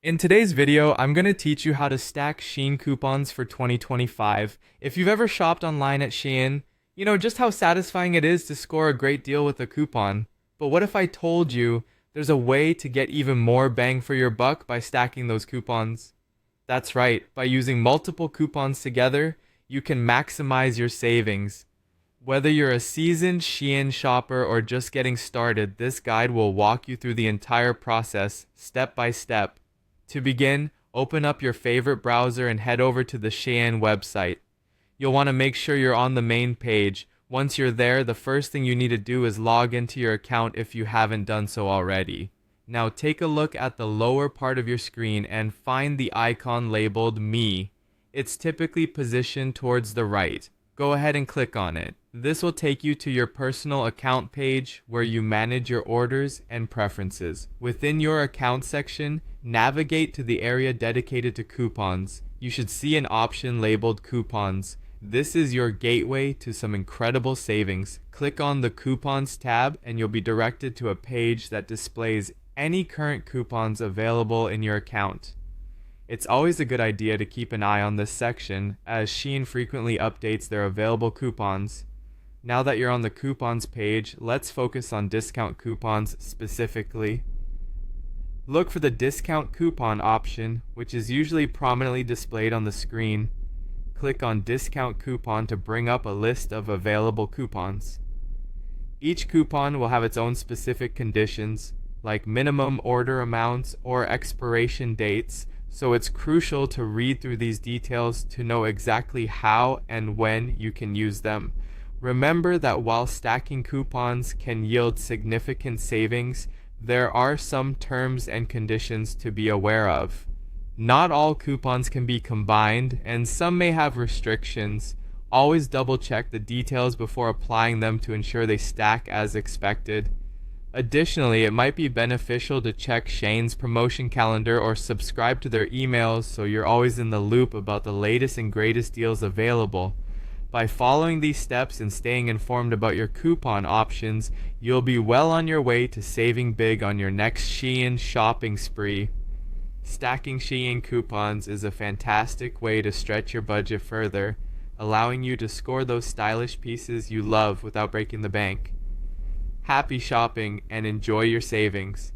In today's video, I'm going to teach you how to stack SHEIN coupons for 2025. If you've ever shopped online at SHEIN, you know just how satisfying it is to score a great deal with a coupon. But what if I told you there's a way to get even more bang for your buck by stacking those coupons? That's right, by using multiple coupons together, you can maximize your savings. Whether you're a seasoned SHEIN shopper or just getting started, this guide will walk you through the entire process, step by step. To begin, open up your favorite browser and head over to the SHEIN website. You'll want to make sure you're on the main page. Once you're there, the first thing you need to do is log into your account if you haven't done so already. Now take a look at the lower part of your screen and find the icon labeled Me. It's typically positioned towards the right. Go ahead and click on it. This will take you to your personal account page where you manage your orders and preferences. Within your account section, navigate to the area dedicated to coupons. You should see an option labeled Coupons. This is your gateway to some incredible savings. Click on the Coupons tab and you'll be directed to a page that displays any current coupons available in your account. It's always a good idea to keep an eye on this section, as SHEIN frequently updates their available coupons. Now that you're on the coupons page, let's focus on discount coupons specifically. Look for the discount coupon option, which is usually prominently displayed on the screen. Click on discount coupon to bring up a list of available coupons. Each coupon will have its own specific conditions, like minimum order amounts or expiration dates, so it's crucial to read through these details to know exactly how and when you can use them. Remember that while stacking coupons can yield significant savings, there are some terms and conditions to be aware of. Not all coupons can be combined, and some may have restrictions. Always double check the details before applying them to ensure they stack as expected. Additionally, it might be beneficial to check SHEIN's promotion calendar or subscribe to their emails so you're always in the loop about the latest and greatest deals available. By following these steps and staying informed about your coupon options, you'll be well on your way to saving big on your next SHEIN shopping spree. Stacking SHEIN coupons is a fantastic way to stretch your budget further, allowing you to score those stylish pieces you love without breaking the bank. Happy shopping and enjoy your savings.